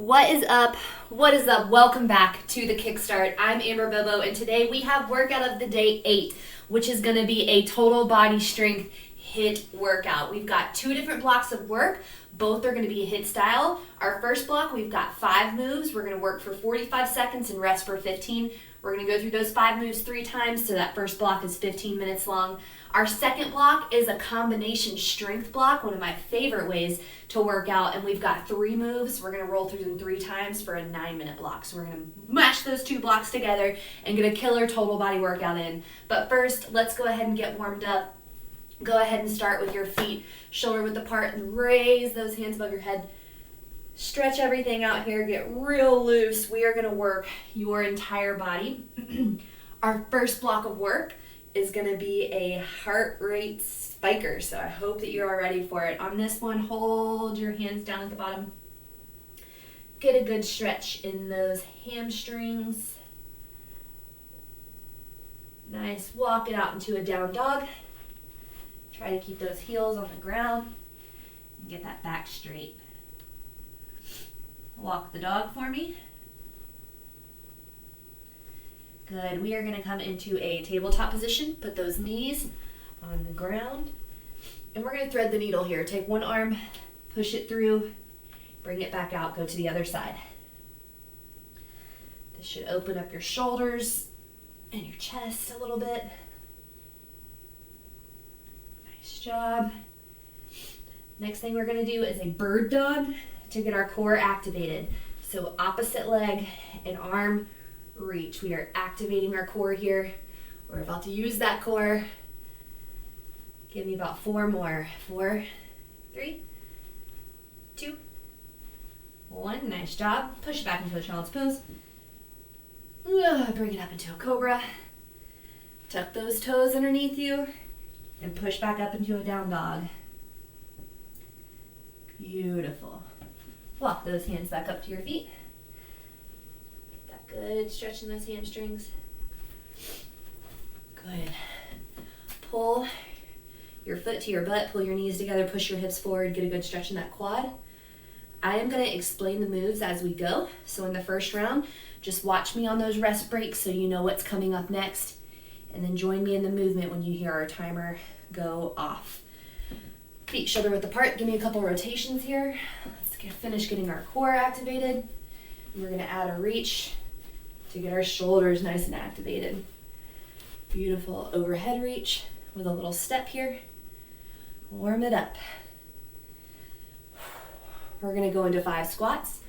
What is up? What is up? Welcome back to the Kickstart. I'm Amber Bobo, and today we have workout of the day 8, which is going to be a total body strength HIIT workout. We've got 2 different blocks of work. Both are going to be HIIT style. Our first block, we've got 5 moves. We're going to work for 45 seconds and rest for 15. We're going to go through those 5 moves 3 times, so that first block is 15 minutes long. Our second block is a combination strength block, one of my favorite ways to work out, and we've got 3 moves. We're going to roll through them 3 times for a 9-minute block. So we're going to mash those 2 blocks together and get a killer total body workout in. But first, let's go ahead and get warmed up. Go ahead and start with your feet shoulder width apart and raise those hands above your head. Stretch everything out here, get real loose. We are going to work your entire body. Our first block of work is going to be a heart rate spiker, so I hope that you're all ready for it. On this one, hold your hands down at the bottom. Get a good stretch in those hamstrings. Nice. Walk it out into a down dog. Try to keep those heels on the ground and get that back straight. Walk the dog for me. Good. We are going to come into a tabletop position. Put those knees on the ground. And we're going to thread the needle here. Take one arm, push it through, bring it back out, go to the other side. This should open up your shoulders and your chest a little bit. Nice job. Next thing we're going to do is a bird dog to get our core activated. So opposite leg and arm reach. We are activating our core here. We're about to use that core. Give me about 4 more. 4, 3, 2, 1. Nice job. Push it back into a child's pose. Bring it up into a cobra. Tuck those toes underneath you and push back up into a down dog. Beautiful. Walk those hands back up to your feet. Get that good stretch in those hamstrings. Good. Pull your foot to your butt, pull your knees together, push your hips forward, get a good stretch in that quad. I am going to explain the moves as we go. So in the first round, just watch me on those rest breaks so you know what's coming up next. And then join me in the movement when you hear our timer go off. Feet shoulder width apart. Give me a couple rotations here. Let's finish getting our core activated. And we're going to add a reach to get our shoulders nice and activated. Beautiful overhead reach with a little step here. Warm it up. We're going to go into 5 squats.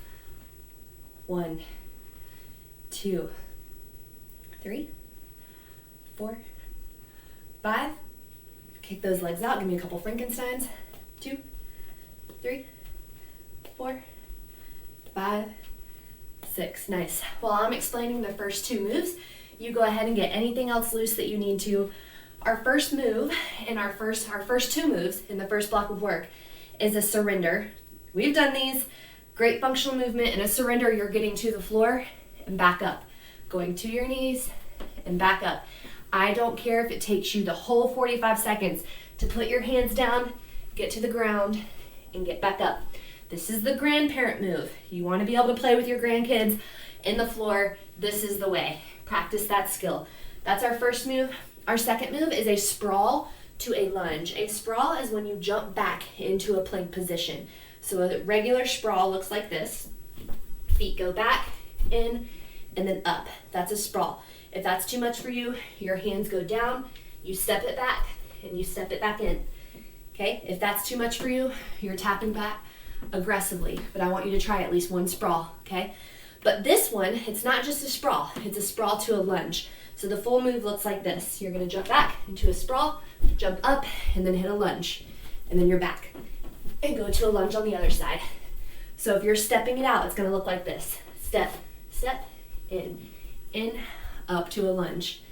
1, 2, 3, 4, 5. Kick those legs out. Give me a couple Frankensteins. 2, 3, 4, 5, 6. Nice. While I'm explaining the first 2 moves, you go ahead and get anything else loose that you need to. Our first move and our first 2 moves in the first block of work is a surrender. We've done these. Great functional movement. In a surrender, you're getting to the floor and back up. Going to your knees and back up. I don't care if it takes you the whole 45 seconds to put your hands down, get to the ground, and get back up. This is the grandparent move. You want to be able to play with your grandkids in the floor. This is the way. Practice that skill. That's our first move. Our second move is a sprawl to a lunge. A sprawl is when you jump back into a plank position. So a regular sprawl looks like this. Feet go back, in, and then up. That's a sprawl. If that's too much for you, your hands go down, you step it back, and you step it back in. Okay? If that's too much for you, you're tapping back aggressively. But I want you to try at least 1 sprawl, okay? But this one, it's not just a sprawl. It's a sprawl to a lunge. So the full move looks like this. You're going to jump back into a sprawl, jump up, and then hit a lunge. And then you're back. And go to a lunge on the other side. So if you're stepping it out, it's going to look like this. Step, step, in, up to a lunge.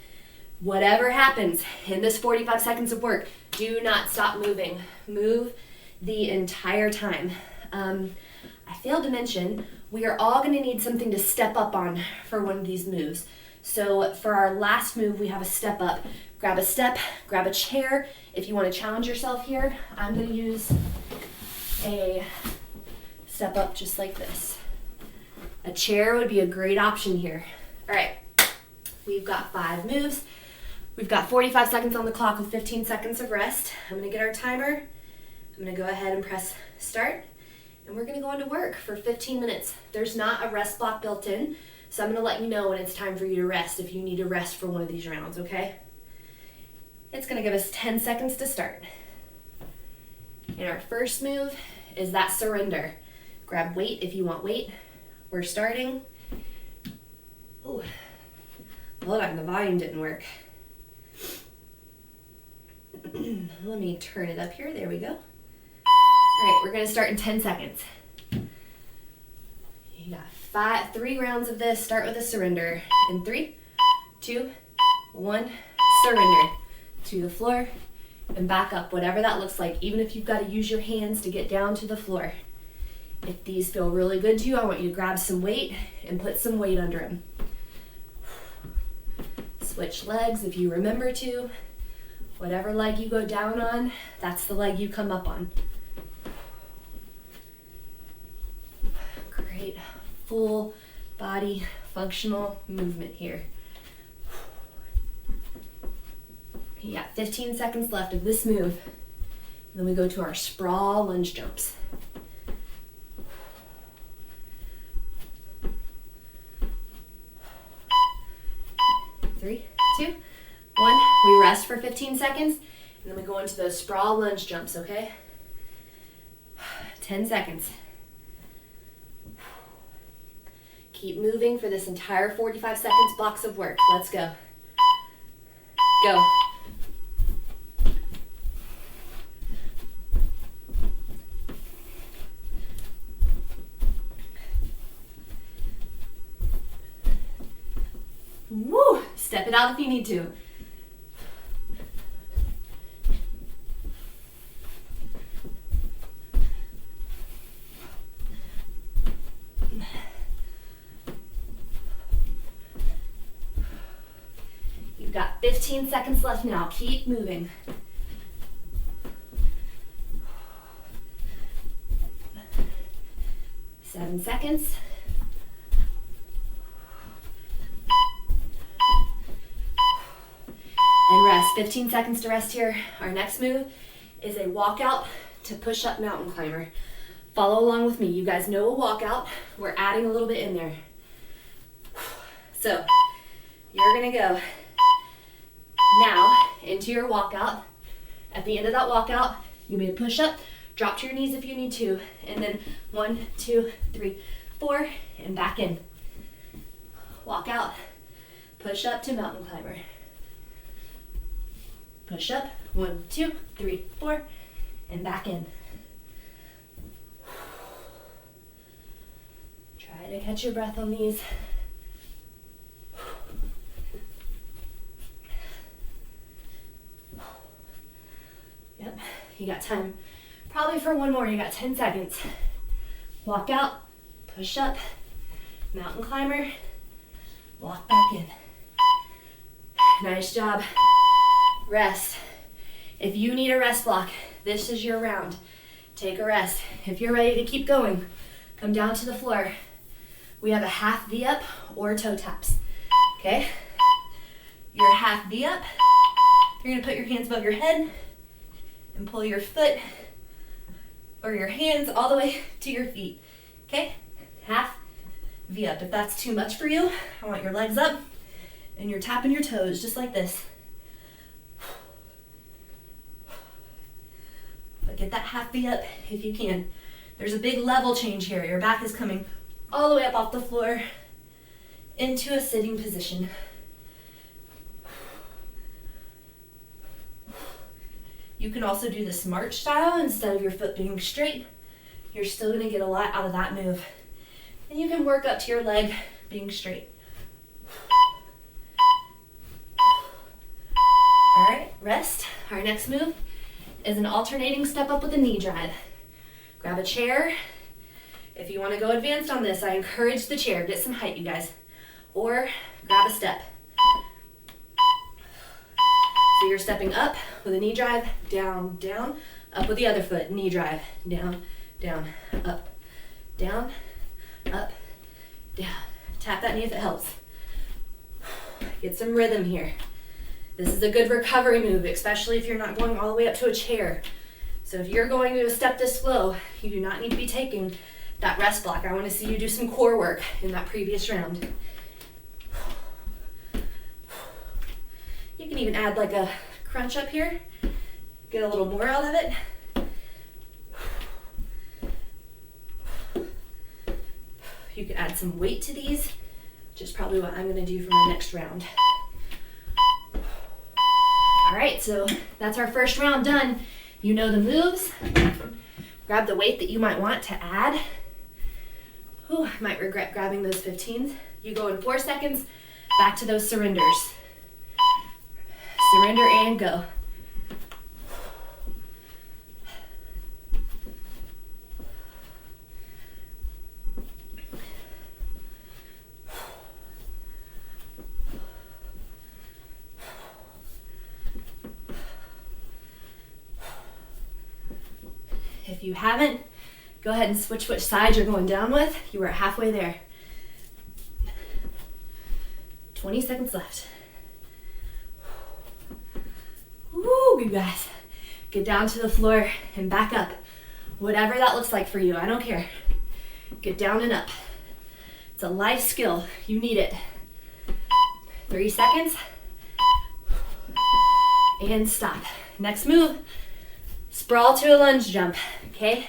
Whatever happens in this 45 seconds of work, do not stop moving. Move the entire time. I failed to mention, we are all going to need something to step up on for one of these moves. So for our last move, we have a step up. Grab a step, grab a chair. If you want to challenge yourself here, I'm going to use a step up just like this. A chair would be a great option here. All right, we've got 5 moves. We've got 45 seconds on the clock with 15 seconds of rest. I'm gonna get our timer. I'm gonna go ahead and press start, and we're gonna go into work for 15 minutes. There's not a rest block built in, so I'm gonna let you know when it's time for you to rest if you need to rest for one of these rounds, okay? It's gonna give us 10 seconds to start. And our first move is that surrender. Grab weight if you want weight. We're starting. Ooh, hold on, the volume didn't work. Let me turn it up here, there we go. All right, we're gonna start in 10 seconds. You got 3 rounds of this. Start with a surrender. In 3, 2, 1, surrender. To the floor and back up, whatever that looks like, even if you've got to use your hands to get down to the floor. If these feel really good to you, I want you to grab some weight and put some weight under them. Switch legs if you remember to. Whatever leg you go down on, that's the leg you come up on. Great full body functional movement here. You got 15 seconds left of this move. And then we go to our sprawl lunge jumps. 3, 2, 1. We rest for 15 seconds, and then we go into those sprawl lunge jumps, okay? 10 seconds. Keep moving for this entire 45 seconds blocks of work. Let's go. Go. Woo! Step it out if you need to. You've got 15 seconds left now. Keep moving. Seven seconds. And rest. 15 seconds to rest here. Our next move is a walkout to push-up mountain climber. Follow along with me. You guys know a walkout. We're adding a little bit in there. So you're gonna go now into your walkout. At the end of that walkout, you may push up, drop to your knees if you need to, and then 1, 2, 3, 4, and back in. Walk out, push up to mountain climber. Push up, 1, 2, 3, 4, and back in. Try to catch your breath on these. Yep, you got time. Probably for one more, you got 10 seconds. Walk out, push up, mountain climber, walk back in. Nice job. Rest. If you need a rest block, this is your round. Take a rest. If you're ready to keep going, come down to the floor. We have a half V up or toe taps. Okay? Your half V up, you're gonna put your hands above your head and pull your foot or your hands all the way to your feet. Okay? Half V up. If that's too much for you, I want your legs up and you're tapping your toes just like this. But get that half V up if you can. There's a big level change here. Your back is coming all the way up off the floor into a sitting position. You can also do this march style instead of your foot being straight. You're still gonna get a lot out of that move. And you can work up to your leg being straight. All right, rest. Our next move is an alternating step up with a knee drive. Grab a chair. If you want to go advanced on this, I encourage the chair. Get some height, you guys. Or grab a step. So you're stepping up with a knee drive, down, down, up with the other foot, knee drive, down, down, up, Tap that knee if it helps. Get some rhythm here. This is a good recovery move, especially if you're not going all the way up to a chair. So if you're going to a step this slow, you do not need to be taking that rest block. I want to see you do some core work in that previous round. You can even add like a crunch up here. Get a little more out of it. You can add some weight to these, which is probably what I'm going to do for my next round. All right, so that's our first round done. You know the moves. Grab the weight that you might want to add. Ooh, I might regret grabbing those 15s. You go in 4 seconds, back to those surrenders. Surrender and go. If you haven't, go ahead and switch which side you're going down with. You are halfway there. 20 seconds left. Woo, you guys. Get down to the floor and back up. Whatever that looks like for you, I don't care. Get down and up. It's a life skill. You need it. 3 seconds. And stop. Next move. Sprawl to a lunge jump, okay?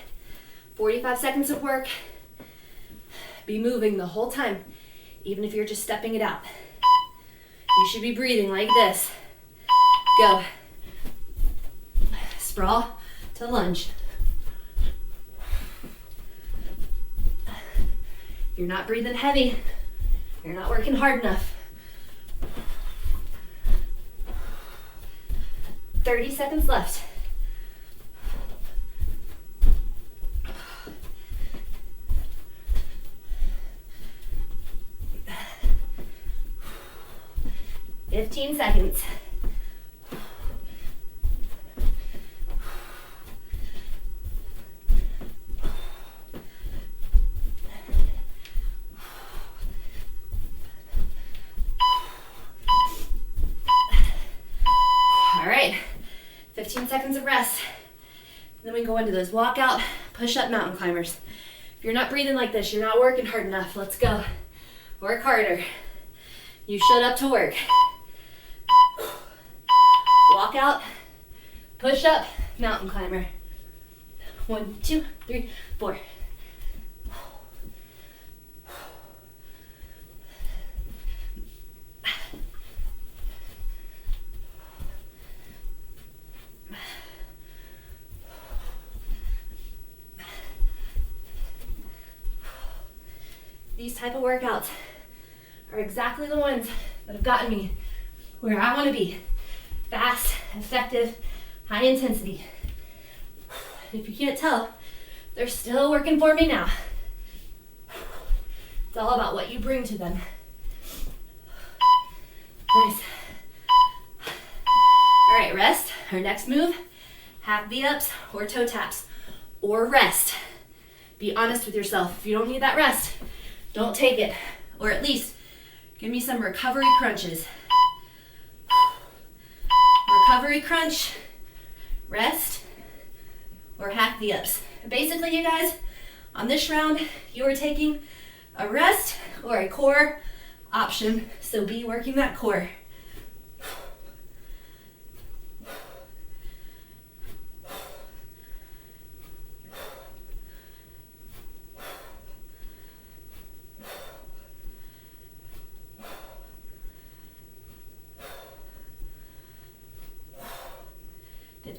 45 seconds of work. Be moving the whole time, even if you're just stepping it out. You should be breathing like this. Go. Sprawl to lunge. If you're not breathing heavy, you're not working hard enough. 30 seconds left. Fifteen seconds. All right, 15 seconds of rest. Then we go into those walkout, push-up mountain climbers. If you're not breathing like this, you're not working hard enough. Let's go. Work harder. You showed up to work. Walk out, push up, mountain climber. 1, 2, 3, 4. These type of workouts are exactly the ones that have gotten me where I want to be. Fast, effective, high intensity. If you can't tell, they're still working for me now. It's all about what you bring to them. Nice. All right, rest. Our next move, half V-ups or toe taps, or rest. Be honest with yourself. If you don't need that rest, don't take it. Or at least give me some recovery crunches. Recovery crunch, rest, or half V-ups. Basically, you guys, on this round, you are taking a rest or a core option, so be working that core.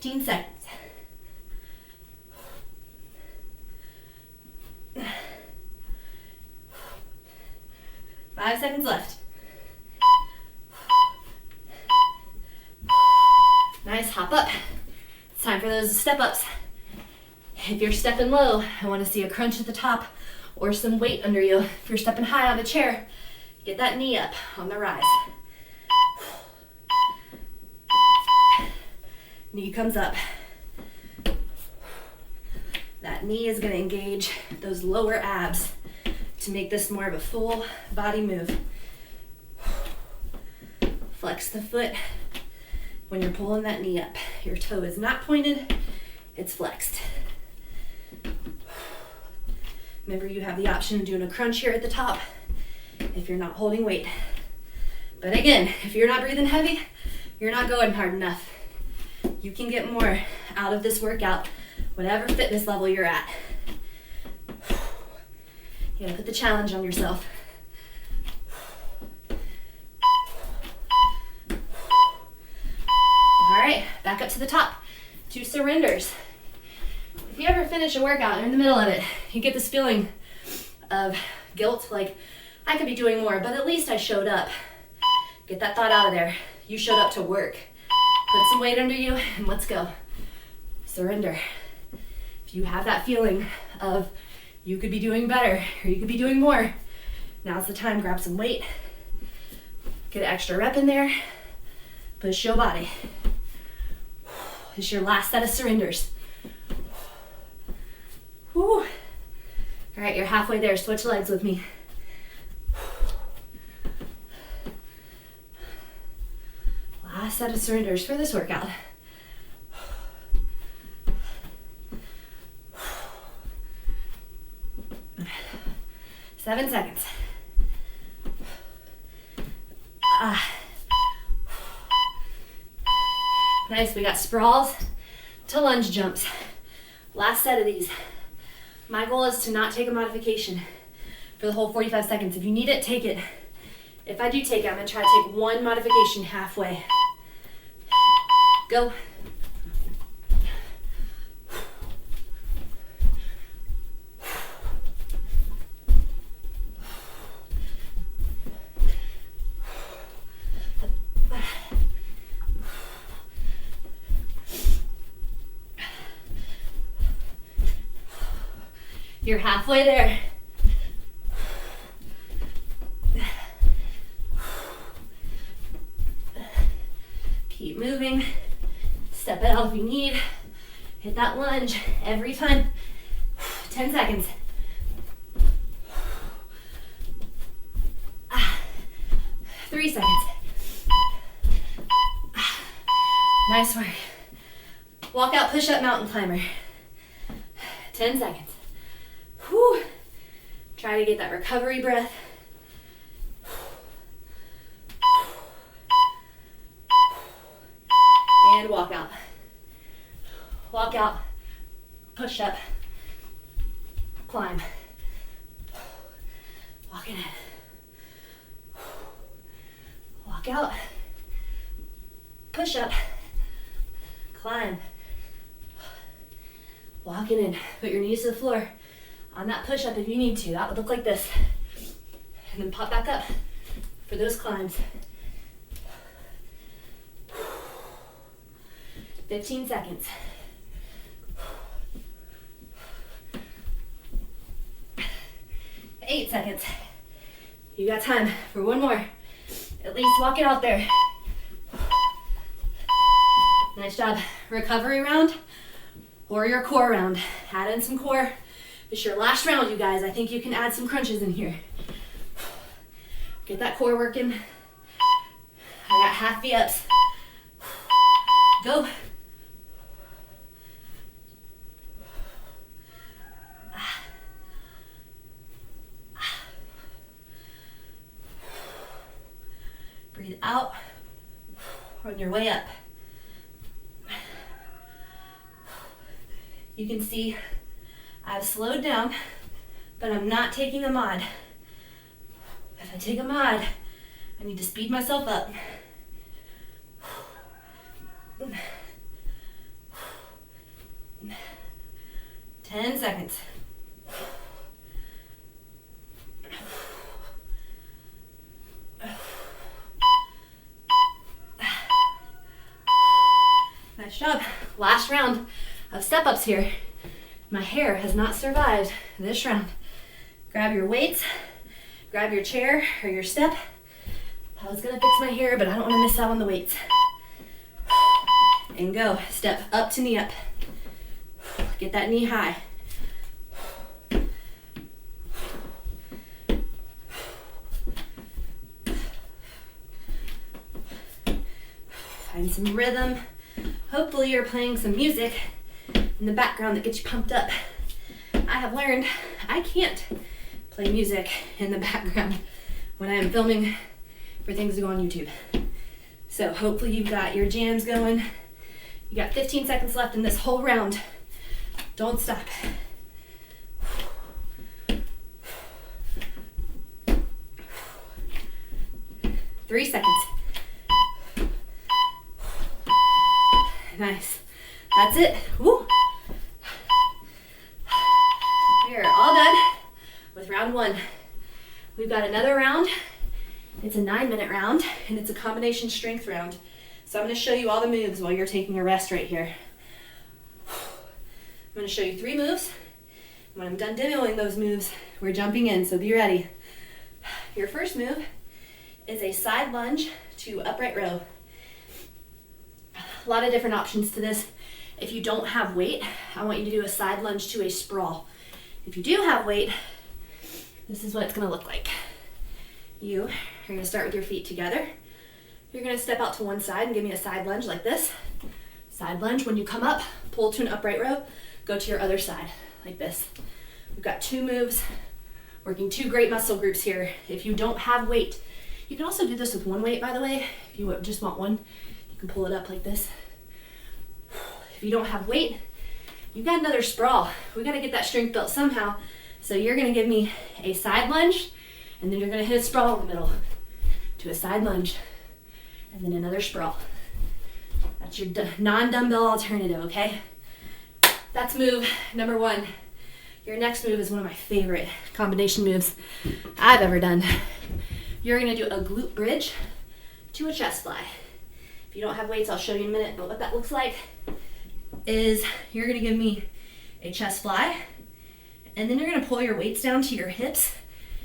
Seconds. 5 seconds left. Nice, hop up. It's time for those step ups. If you're stepping low, I want to see a crunch at the top or some weight under you. If you're stepping high on a chair, get that knee up on the rise. Knee comes up. That knee is going to engage those lower abs to make this more of a full body move. Flex the foot when you're pulling that knee up. Your toe is not pointed, it's flexed. Remember, you have the option of doing a crunch here at the top if you're not holding weight. But again, if you're not breathing heavy, you're not going hard enough. You can get more out of this workout, whatever fitness level you're at. You gotta put the challenge on yourself. All right, back up to the top. 2 surrenders. If you ever finish a workout and you're in the middle of it, you get this feeling of guilt, like, I could be doing more, but at least I showed up. Get that thought out of there. You showed up to work. Put some weight under you and let's go. Surrender. If you have that feeling of you could be doing better or you could be doing more, now's the time. Grab some weight. Get an extra rep in there. Push your body. This is your last set of surrenders. Whew. All right, you're halfway there. Switch legs with me. Last set of surrenders for this workout. 7 seconds. Nice, we got sprawls to lunge jumps. Last set of these. My goal is to not take a modification for the whole 45 seconds. If you need it, take it. If I do take it, I'm gonna try to take 1 modification halfway. Go. You're halfway there. Keep moving. Step it out if you need. Hit that lunge every time. 10 seconds. Three seconds. Nice work. Walk out, push up, mountain climber. 10 seconds. Whew. Try to get that recovery breath. And walk out. Walk out, push up, climb. Walk it in. Walk out, push up, climb. Walk it in. Put your knees to the floor. On that push up if you need to. That would look like this. And then pop back up for those climbs. 15 seconds. 8 seconds. You got time for 1 more. At least walk it out there. Nice job. Recovery round or your core round. Add in some core. It's your last round, you guys. I think you can add some crunches in here. Get that core working. I got half the ups. Go. Breathe out on your way up. You can see I've slowed down, but I'm not taking a mod. If I take a mod, I need to speed myself up. 10 seconds. Nice job. Last round of step-ups here. My hair has not survived this round. Grab your weights, grab your chair or your step. I was gonna fix my hair, but I don't wanna miss out on the weights. And go, step up to knee up. Get that knee high. Find some rhythm. Hopefully you're playing some music in the background that gets you pumped up. I have learned I can't play music in the background when I am filming for things to go on YouTube. So hopefully you've got your jams going. You got 15 seconds left in this whole round. Don't stop. 3 seconds. Nice. That's it. Woo. We are all done with round 1. We've got another round. It's a 9-minute round, and it's a combination strength round. So I'm going to show you all the moves while you're taking a rest right here. I'm going to show you 3 moves. When I'm done demoing those moves, we're jumping in, so be ready. Your first move is a side lunge to upright row. A lot of different options to this. If you don't have weight, I want you to do a side lunge to a sprawl. If you do have weight, this is what it's going to look like. You're going to start with your feet together. You're going to step out to one side and give me a side lunge like this. Side lunge. When you come up, pull to an upright row, go to your other side like this. We've got 2 moves, working 2 great muscle groups here. If you don't have weight, you can also do this with 1 weight, by the way. If you just want 1, you can pull it up like this. If you don't have weight, you've got another sprawl. We got to get that strength built somehow. So you're going to give me a side lunge, and then you're going to hit a sprawl in the middle to a side lunge, and then another sprawl. That's your non-dumbbell alternative, okay? That's move number 1. Your next move is one of my favorite combination moves I've ever done. You're going to do a glute bridge to a chest fly. If you don't have weights, I'll show you in a minute, but what that looks like is you're going to give me a chest fly, and then you're going to pull your weights down to your hips,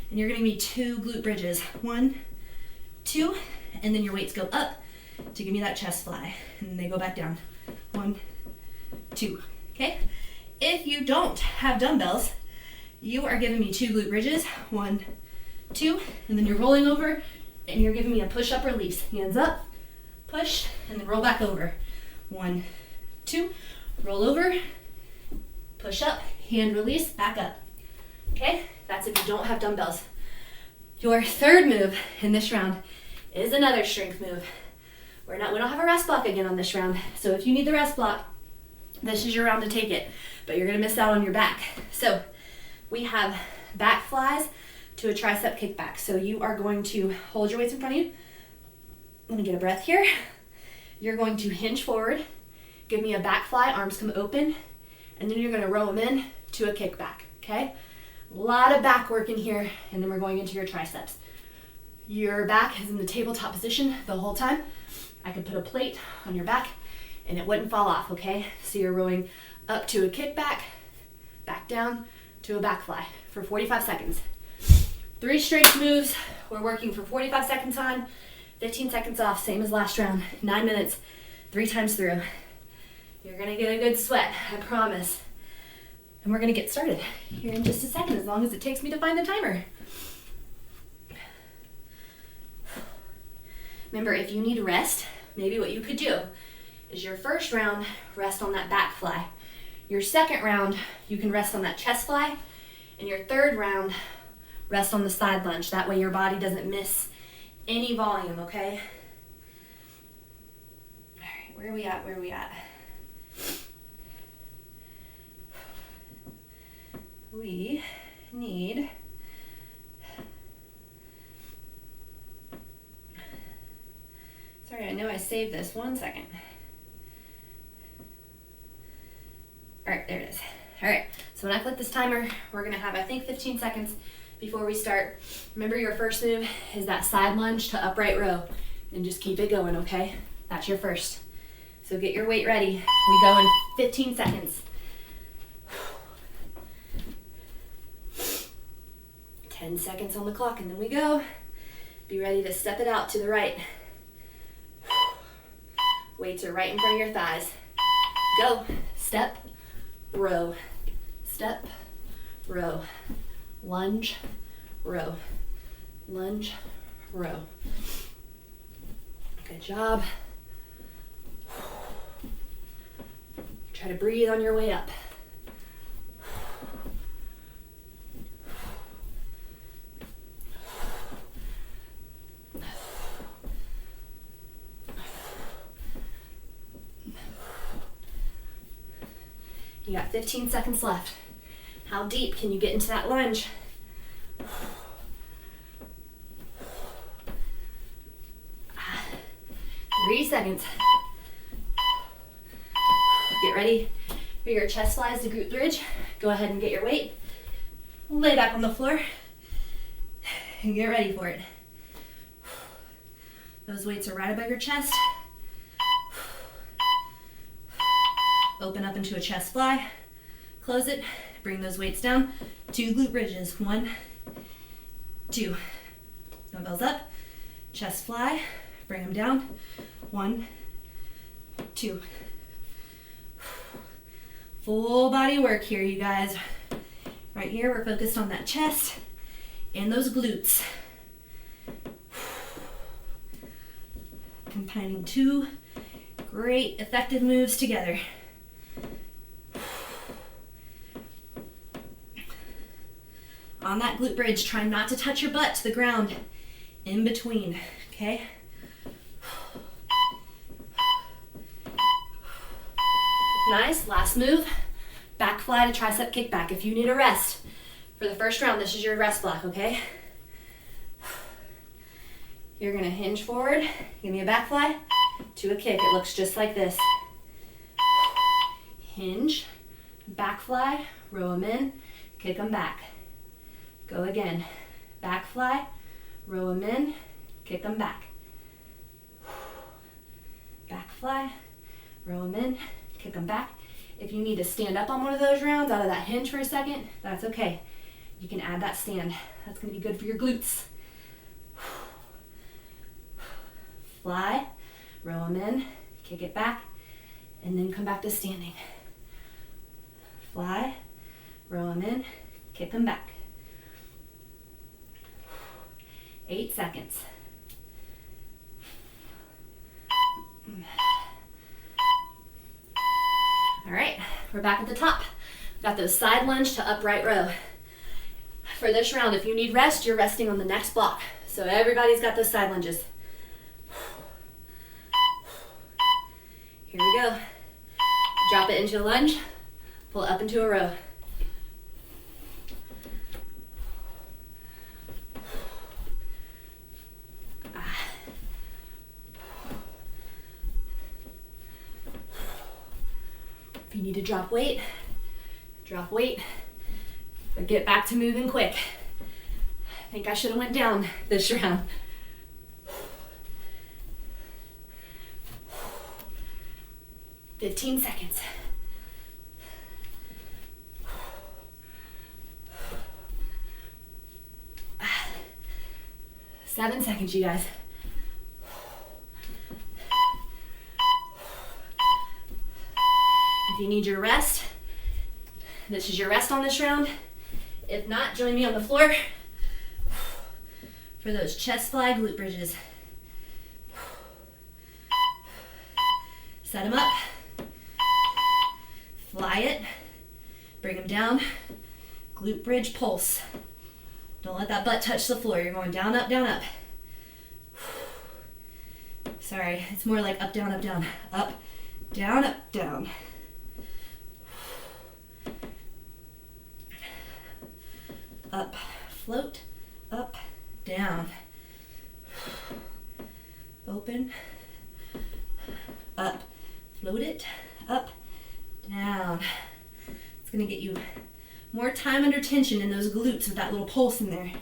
and you're going to give me 2 glute bridges. 1, 2, and then your weights go up to give me that chest fly, and then they go back down. 1, 2, okay? If you don't have dumbbells, you are giving me 2 glute bridges. 1, 2, and then you're rolling over, and you're giving me a push-up release. Hands up, push, and then roll back over. 1, 2, roll over, push up, hand release, back up. Okay, that's if you don't have dumbbells. Your third move in this round is another strength move. We don't have a rest block again on this round, so if you need the rest block, this is your round to take it, but you're gonna miss out on your back. So we have back flies to a tricep kickback. So you are going to hold your weights in front of you. Let me get a breath here. You're going to hinge forward, give me a back fly, arms come open, and then you're gonna row them in to a kickback, okay? A lot of back work in here, and then we're going into your triceps. Your back is in the tabletop position the whole time. I could put a plate on your back and it wouldn't fall off, okay? So you're rowing up to a kickback, back down to a back fly for 45 seconds. 3 strength moves. We're working for 45 seconds on, 15 seconds off, same as last round. 9 minutes, 3 times through. You're gonna get a good sweat, I promise. And we're gonna get started here in just a second, as long as it takes me to find the timer. Remember, if you need rest, maybe what you could do is your first round, rest on that back fly. Your second round, you can rest on that chest fly. And your third round, rest on the side lunge. That way your body doesn't miss any volume, okay? All right, where are we at? We need sorry, I know I saved this. 1 second. All right, there it is. All right, so when I click this timer, we're gonna have, I think, 15 seconds before we start. Remember, your first move is that side lunge to upright row, and just keep it going, okay? That's your first. So get your weight ready. We go in 15 seconds. 10 seconds on the clock, and then we go. Be ready to step it out to the right. Weights are right in front of your thighs. Go. Step, row, step, row, lunge, row, lunge, row. Good job. Try to breathe on your way up. You got 15 seconds left. How deep can you get into that lunge? 3 seconds. Get ready for your chest flies to glute bridge. Go ahead and get your weight. Lay back on the floor and get ready for it. Those weights are right above your chest. Open up into a chest fly. Close it. Bring those weights down. 2 glute bridges. 1, 2. Dumbbells up. Chest fly. Bring them down. 1, 2. Full body work here, you guys. Right here, we're focused on that chest and those glutes. Combining 2 great effective moves together. On that glute bridge, try not to touch your butt to the ground in between, okay? Nice, last move. Back fly to tricep kickback. If you need a rest for the first round, this is your rest block, okay? You're gonna hinge forward, give me a back fly to a kick. It looks just like this. Hinge, back fly, row them in, kick them back. Go again. Back fly, row them in, kick them back. Back fly, row them in, kick them back. If you need to stand up on one of those rounds out of that hinge for a second, that's okay. You can add that stand. That's gonna be good for your glutes. Fly, row them in, kick it back, and then come back to standing. Fly, row them in, kick them back. 8 seconds. All right, we're back at the top. Got those side lunge to upright row. For this round, if you need rest, you're resting on the next block. So everybody's got those side lunges. Here we go. Drop it into a lunge, pull it up into a row. If you need to drop weight, but get back to moving quick. I think I should have went down this round. "15 seconds. Ah. 7 seconds, you guys. If you need your rest, this is your rest on this round. If not, join me on the floor for those chest fly glute bridges. Set them up, fly it, bring them down, glute bridge pulse. Don't let that butt touch the floor. You're going down, up, down, up. Sorry, it's more like up, down, up, down. Up, down, up, down. Up, float, up, down. Open, up, float it, up, down. It's gonna get you more time under tension in those glutes with that little pulse in there.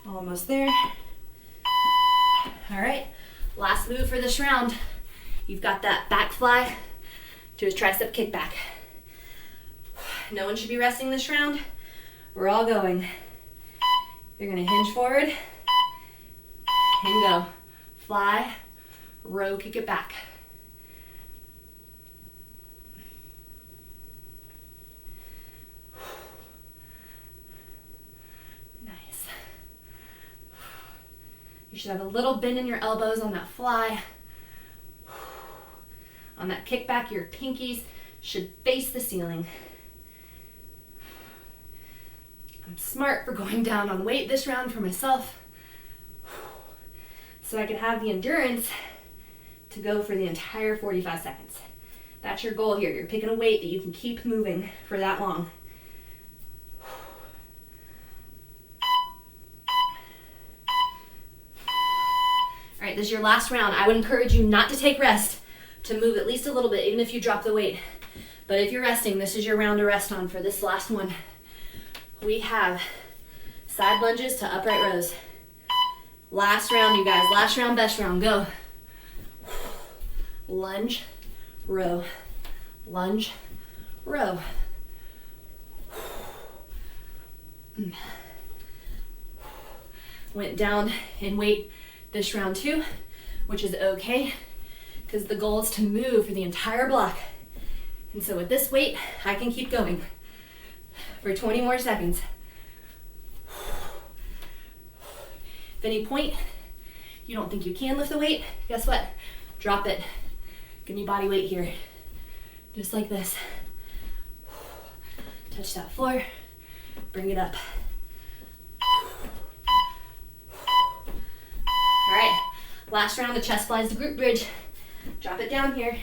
Almost there. All right, last move for this round. You've got that back fly to a tricep kickback. No one should be resting this round. We're all going. You're gonna hinge forward and go. Fly, row, kick it back. Nice. You should have a little bend in your elbows on that fly. On that kickback, your pinkies should face the ceiling. I'm smart for going down on weight this round for myself, so I can have the endurance to go for the entire 45 seconds. That's your goal here. You're picking a weight that you can keep moving for that long. All right, this is your last round. I would encourage you not to take rest, to move at least a little bit, even if you drop the weight. But if you're resting, this is your round to rest on for this last one. We have side lunges to upright rows. Last round, you guys. Last round, best round. Go. Lunge, row. Lunge, row. Went down in weight this round too, which is okay, because the goal is to move for the entire block. And so with this weight, I can keep going for 20 more seconds. If any point you don't think you can lift the weight, guess what? Drop it. Give me body weight here. Just like this. Touch that floor. Bring it up. All right, last round, the chest flies to glute bridge. Drop it down here.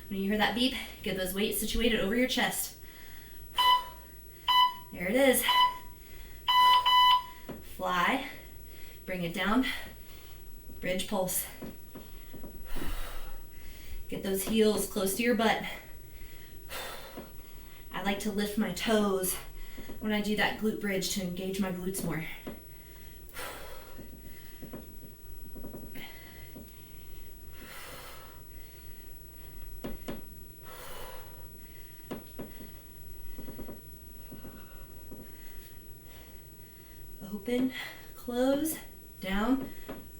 When you hear that beep, get those weights situated over your chest. There it is. Fly, bring it down, bridge pulse. Get those heels close to your butt. I like to lift my toes when I do that glute bridge to engage my glutes more. Open, close, down,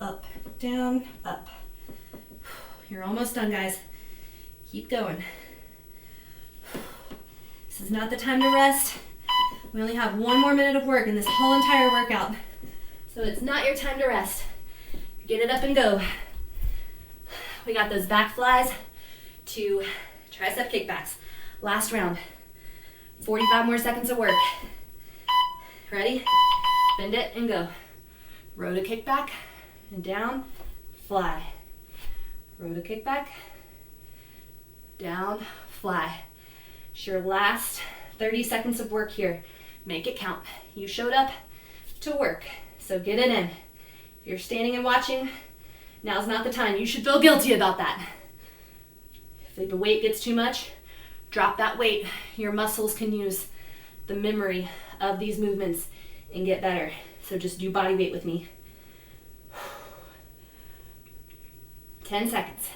up, up. You're almost done, guys. Keep going. This is not the time to rest. We only have 1 more minute of work in this whole entire workout. So it's not your time to rest. Get it up and go. We got those back flies to tricep kickbacks. Last round. 45 more seconds of work. Ready? Bend it and go. Row to kickback and down, fly. Row to kickback, down, fly. It's your last 30 seconds of work here. Make it count. You showed up to work, so get it in. If you're standing and watching, now's not the time. You should feel guilty about that. If the weight gets too much, drop that weight. Your muscles can use the memory of these movements and get better. So just do body weight with me. 10 seconds.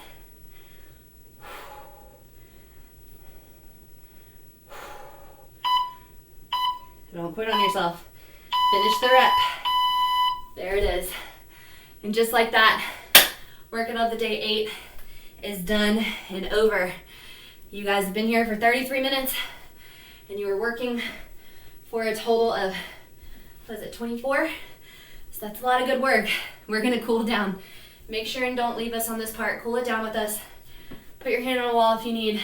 Don't quit on yourself. Finish the rep. There it is. And just like that, workout of the day 8 is done and over. You guys have been here for 33 minutes and you were working for a total of, what is it, 24? So that's a lot of good work. We're gonna cool down. Make sure and don't leave us on this part. Cool it down with us. Put your hand on a wall if you need.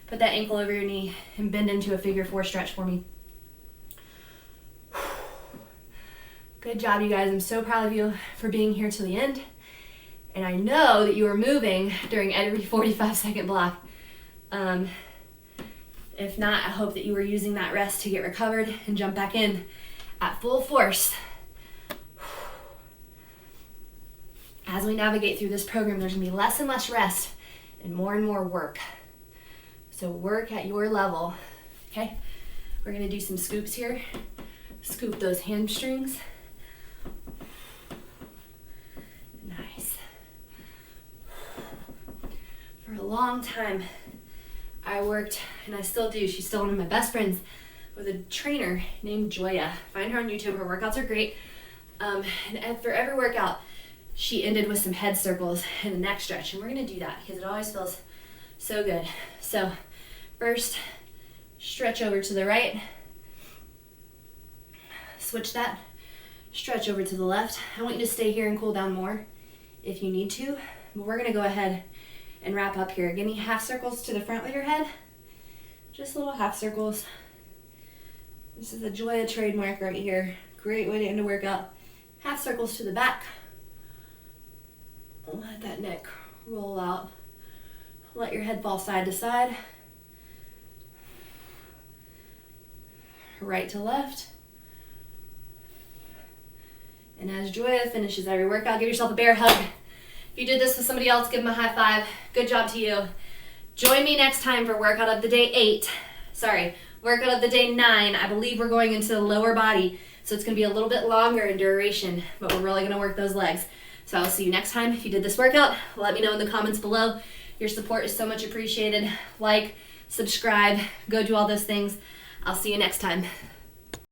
Put that ankle over your knee and bend into a figure 4 stretch for me. Good job, you guys. I'm so proud of you for being here till the end. And I know that you were moving during every 45-second block. If not, I hope that you were using that rest to get recovered and jump back in at full force. As we navigate through this program, there's gonna be less and less rest and more work. So work at your level, okay? We're gonna do some scoops here. Scoop those hamstrings. Nice. For a long time, I worked, and I still do, she's still one of my best friends, with a trainer named Joya. Find her on YouTube, her workouts are great. And for every workout, she ended with some head circles and a neck stretch, and we're gonna do that because it always feels so good. So first, stretch over to the right, switch that. Stretch over to the left. I want you to stay here and cool down more if you need to. But we're gonna go ahead and wrap up here. Give me half circles to the front with your head. Just little half circles. This is a Joya trademark right here. Great way to end a workout. Half circles to the back. Let that neck roll out. Let your head fall side to side. Right to left. And as Joya finishes every workout, give yourself a bear hug. If you did this with somebody else, give them a high five. Good job to you. Join me next time for workout of the day 8. Workout of the day 9. I believe we're going into the lower body, so it's gonna be a little bit longer in duration, but we're really gonna work those legs. So I'll see you next time. If you did this workout, let me know in the comments below. Your support is so much appreciated. Like, subscribe, go do all those things. I'll see you next time.